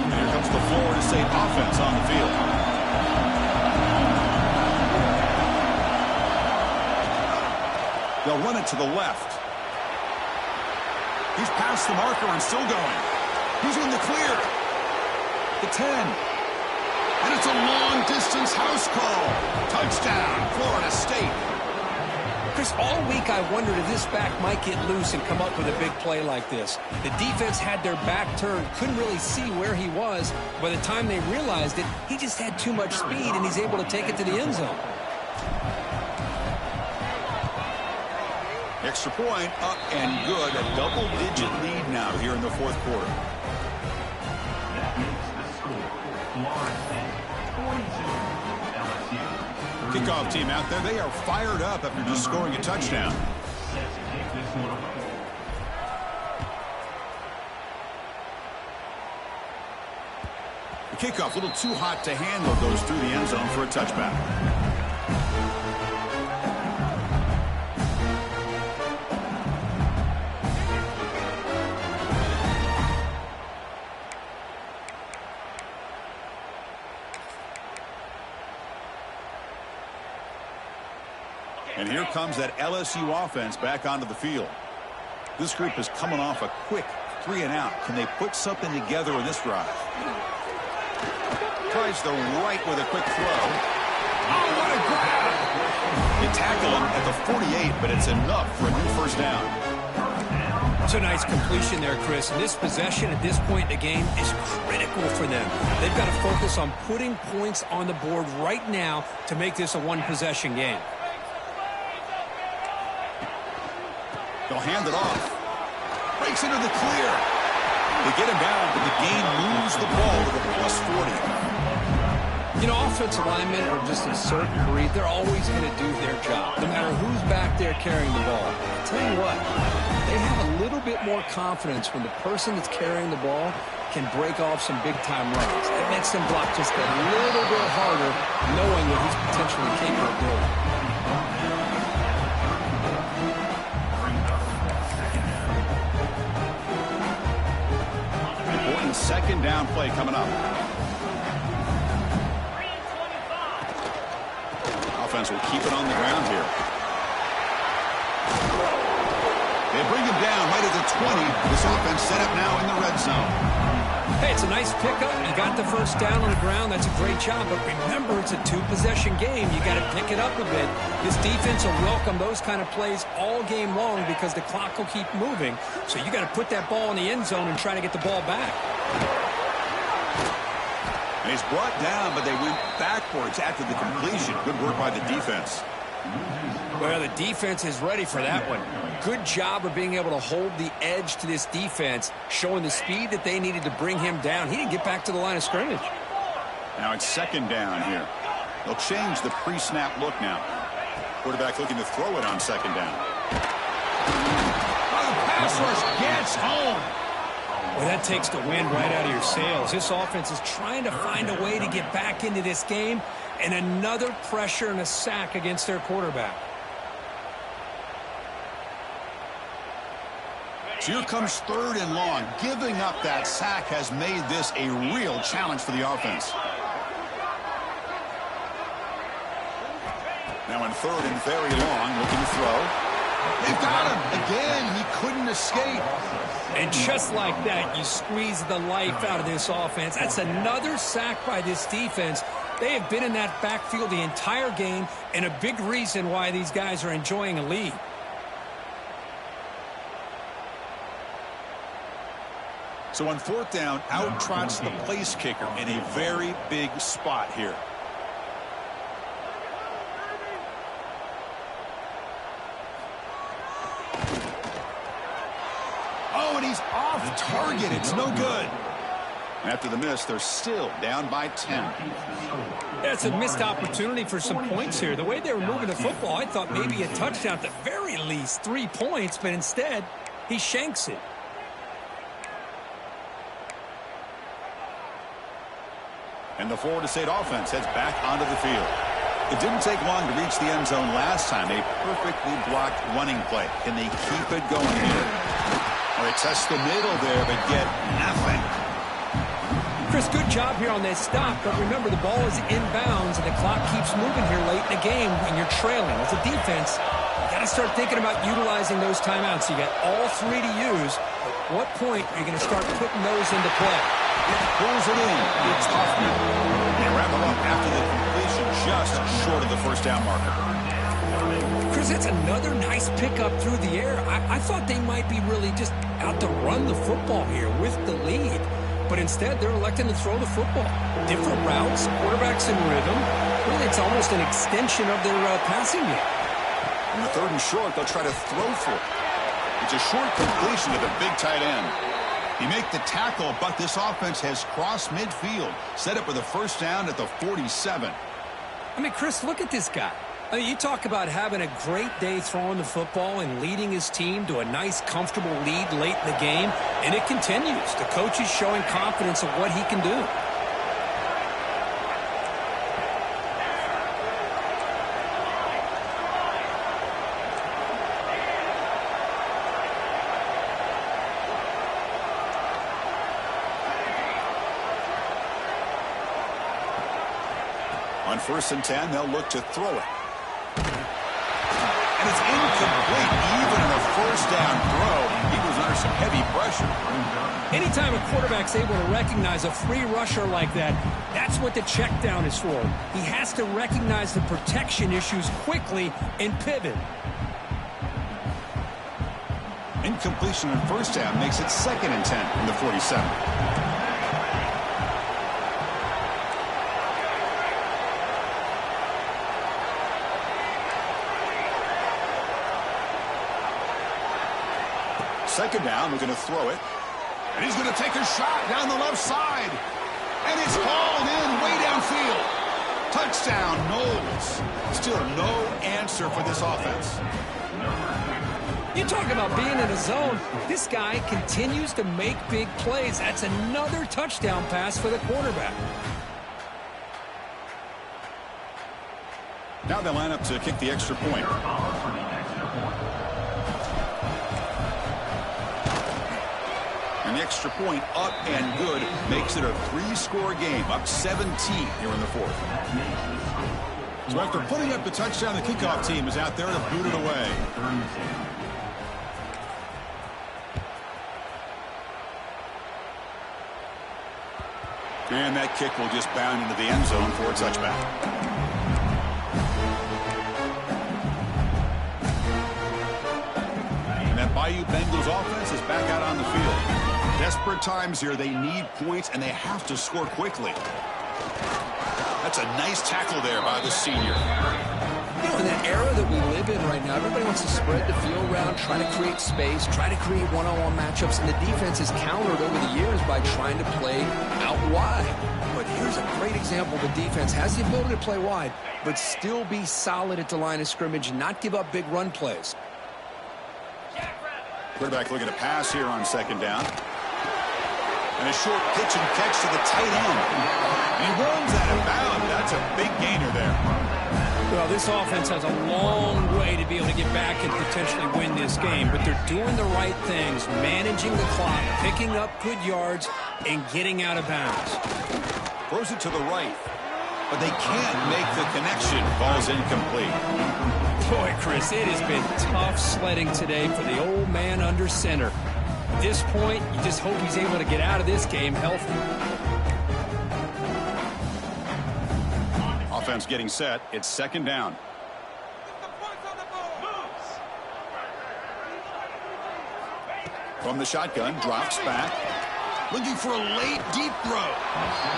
And here comes the Florida State offense on the field. They'll run it to the left. He's past the marker and still going. He's in the clear. The 10. And it's a long-distance house call. Touchdown, Florida State. Chris, all week I wondered if this back might get loose and come up with a big play like this. The defense had their back turned, couldn't really see where he was. By the time they realized it, he just had too much speed, and he's able to take it to the end zone. Extra point up and good. A double-digit lead now here in the 4th quarter. That makes the score Florida State 42, LSU. Kickoff team out there. They are fired up after just scoring a touchdown. Set to take this one away. The Kickoff, a little too hot to handle, goes through the end zone for a touchback. And here comes that LSU offense back onto the field. This group is coming off a quick 3-and-out. Can they put something together in this drive? Tries the right with a quick throw. Oh, what a grab! You tackle him at the 48, but it's enough for a new first down. It's a nice completion there, Chris. And this possession at this point in the game is critical for them. They've got to focus on putting points on the board right now to make this a one-possession game. They'll hand it off. Breaks into the clear. They get him down, but the game moves the ball to the +40. You know, offensive linemen are just a certain breed. They're always going to do their job, no matter who's back there carrying the ball. I'll tell you what, they have a little bit more confidence when the person that's carrying the ball can break off some big-time runs. It makes them block just a little bit harder, knowing what he's potentially capable of doing. Second down play coming up. Offense will keep it on the ground here. They bring him down right at the 20. This offense set up now in the red zone. Hey, it's a nice pickup. You got the first down on the ground. That's a great job. But remember, it's a two-possession game. You got to pick it up a bit. This defense will welcome those kind of plays all game long because the clock will keep moving. So you got to put that ball in the end zone and try to get the ball back. And he's brought down, but they went backwards after the completion. Good work by the defense. Well, the defense is ready for that one. Good job of being able to hold the edge to this defense, showing the speed that they needed to bring him down. He didn't get back to the line of scrimmage. Now it's second down here. They'll change the pre-snap look now. Quarterback looking to throw it on second down. Oh, the pass rush gets home. Well, that takes the wind right out of your sails. This offense is trying to find a way to get back into this game, and another pressure and a sack against their quarterback. So here comes third and long. Giving up that sack has made this a real challenge for the offense. Now in third and very long, looking to throw. They've got him. Again, he couldn't escape. And just like that, you squeeze the life out of this offense. That's another sack by this defense. They have been in that backfield the entire game, and a big reason why these guys are enjoying a lead. So on fourth down, out trots the place kicker in a very big spot here. Oh, and he's off target. It's no good. After the miss, they're still down by 10. That's a missed opportunity for some points here. The way they were moving the football, I thought maybe a touchdown, at the very least 3 points, but instead, he shanks it. And the Florida State offense heads back onto the field. It didn't take long to reach the end zone last time. A perfectly blocked running play. Can they keep it going here? Well, they test the middle there, but get nothing. Chris, good job here on that stop, but remember, the ball is inbounds, and the clock keeps moving here late in the game when you're trailing. As a defense, you got to start thinking about utilizing those timeouts. You got all 3 to use. At what point are you going to start putting those into play? Pulls it in. It's Hoffman. They wrap him up after the completion, just short of the first down marker. Chris, that's another nice pickup through the air. I thought they might be really just out to run the football here with the lead. But instead, they're electing to throw the football. Different routes, quarterbacks in rhythm. Really, it's almost an extension of their passing game. On the third and short, they'll try to throw for it. It's a short completion to the big tight end. He make the tackle, but this offense has crossed midfield. Set up with a first down at the 47. I mean, Chris, look at this guy. I mean, you talk about having a great day throwing the football and leading his team to a nice, comfortable lead late in the game, and it continues. The coach is showing confidence of what he can do. On 1st and 10, they'll look to throw it. And it's incomplete. Even in a 1st down throw, he was under some heavy pressure. Anytime a quarterback's able to recognize a free rusher like that, that's what the check down is for. He has to recognize the protection issues quickly and pivot. Incompletion on 1st down makes it 2nd and 10 from the 47. Second down, we're going to throw it. And he's going to take a shot down the left side. And it's hauled in way downfield. Touchdown, Knowles. Still no answer for this offense. You talk about being in a zone. This guy continues to make big plays. That's another touchdown pass for the quarterback. Now they line up to kick the extra point. And the extra point up and good makes it a 3-score game, up 17 here in the 4th. So after putting up the touchdown, the kickoff team is out there to boot it away. And that kick will just bound into the end zone for a touchback. And that Bayou Bengals offense is back out on the field. Desperate times here. They need points, and they have to score quickly. That's a nice tackle there by the senior. You know, in the era that we live in right now, everybody wants to spread the field around, try to create space, try to create one-on-one matchups, and the defense has countered over the years by trying to play out wide. But here's a great example. The defense has the ability to play wide, but still be solid at the line of scrimmage and not give up big run plays. Quarterback looking to pass here on 2nd down. And a short pitch and catch to the tight end. And he runs out of bounds. That's a big gainer there. Well, this offense has a long way to be able to get back and potentially win this game, but they're doing the right things, managing the clock, picking up good yards, and getting out of bounds. Throws it to the right, but they can't make the connection. Ball's incomplete. Boy, Chris, it has been tough sledding today for the old man under center. At this point, you just hope he's able to get out of this game healthy. Offense getting set. It's 2nd down. From the shotgun, drops back. Looking for a late, deep throw.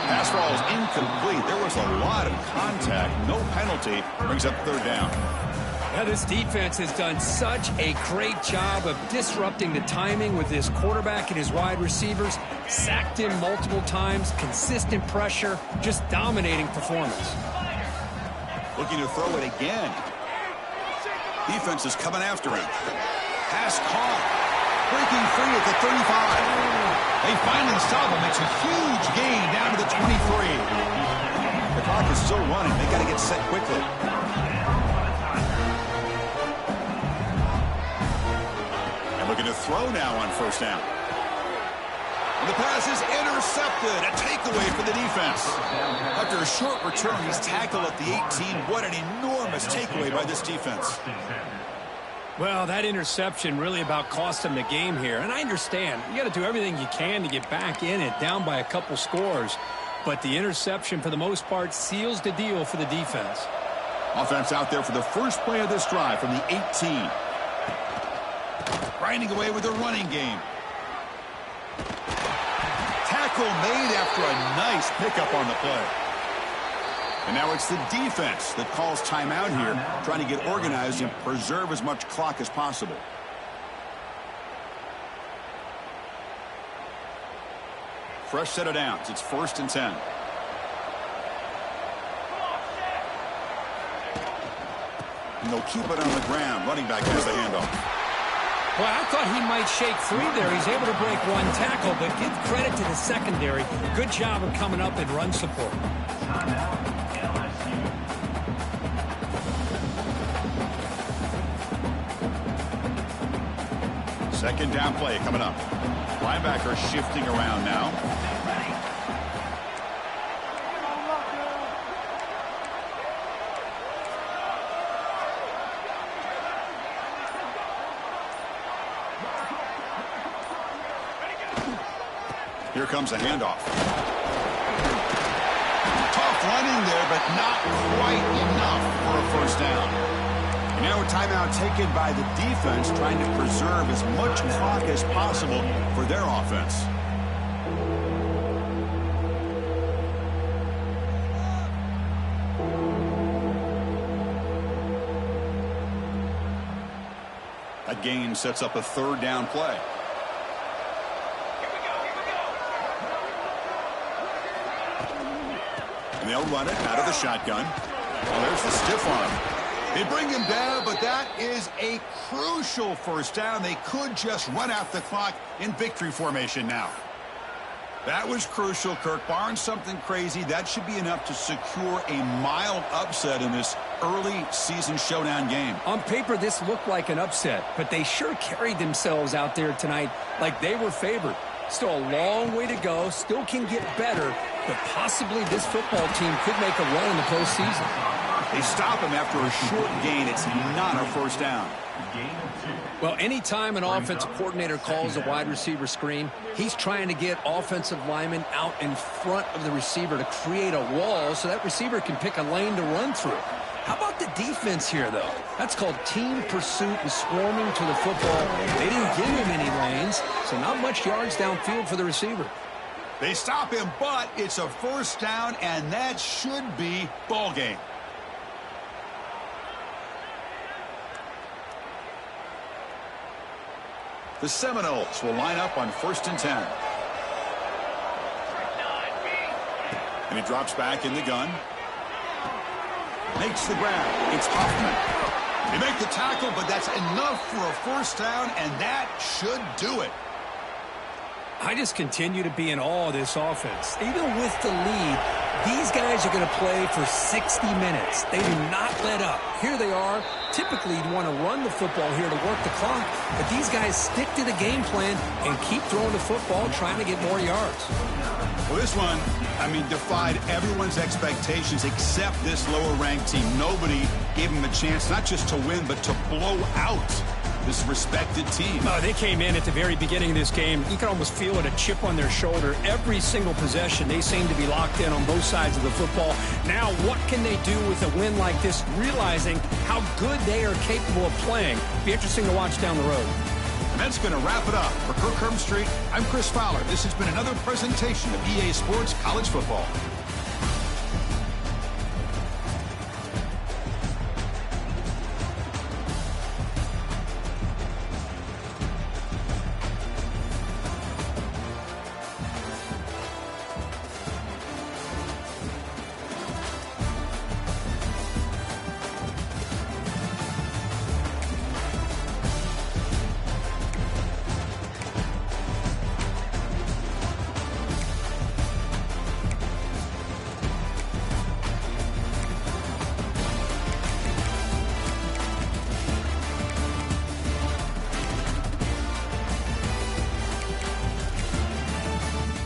Pass ball is incomplete. There was a lot of contact. No penalty. Brings up 3rd down. Yeah, this defense has done such a great job of disrupting the timing with this quarterback and his wide receivers. Sacked him multiple times, consistent pressure, just dominating performance. Looking to throw it again. Defense is coming after him. Pass caught. Breaking free at the 35. They finally stop him. It's a huge gain down to the 23. The clock is still running. They got to get set quickly. Looking to throw now on 1st down. And the pass is intercepted. A takeaway for the defense. After a short return, he's tackled at the 18. What an enormous takeaway by this defense. Well, that interception really about cost him the game here. And I understand. You got to do everything you can to get back in it, down by a couple scores. But the interception, for the most part, seals the deal for the defense. Offense out there for the first play of this drive from the 18. Grinding away with the running game. Tackle made after a nice pickup on the play. And now it's the defense that calls timeout here, trying to get organized and preserve as much clock as possible. Fresh set of downs. It's 1st and 10. And they'll keep it on the ground. Running back has the handoff. Well, I thought he might shake free there. He's able to break one tackle, but give credit to the secondary. Good job of coming up and run support. Second down play coming up. Linebacker shifting around now. Here comes a handoff. Tough running there, but not quite enough for a first down. And now a timeout taken by the defense, trying to preserve as much clock as possible for their offense. That gain sets up a third down play. And they'll run it out of the shotgun. Well, there's the stiff arm. They bring him down, but that is a crucial first down. They could just run out the clock in victory formation now. That was crucial, Kirk. Barring something crazy, that should be enough to secure a mild upset in this early season showdown game. On paper, this looked like an upset, but they sure carried themselves out there tonight like they were favored. Still a long way to go, still can get better, but possibly this football team could make a run in the postseason. They stop him after a short gain. It's not a first down. Well, anytime an offensive coordinator calls a wide receiver screen, he's trying to get offensive linemen out in front of the receiver to create a wall so that receiver can pick a lane to run through. How about the defense here, though? That's called team pursuit and swarming to the football. They didn't give him any lanes, so not much yards downfield for the receiver. They stop him, but it's a first down, and that should be ball game. The Seminoles will line up on 1st and 10. And he drops back in the gun. Makes the grab. It's Hoffman. They make the tackle, but that's enough for a first down, and that should do it. I just continue to be in awe of this offense. Even with the lead, these guys are going to play for 60 minutes. They do not let up. Here they are. Typically, you'd want to run the football here to work the clock, but these guys stick to the game plan and keep throwing the football, trying to get more yards. Well, this one, defied everyone's expectations except this lower-ranked team. Nobody gave them a chance not just to win, but to blow out this respected team. Oh, they came in at the very beginning of this game. You can almost feel it, a chip on their shoulder. Every single possession, they seem to be locked in on both sides of the football. Now, what can they do with a win like this, realizing how good they are capable of playing? Be interesting to watch down the road. And that's going to wrap it up. For Kirk Street, I'm Chris Fowler. This has been another presentation of EA Sports College Football.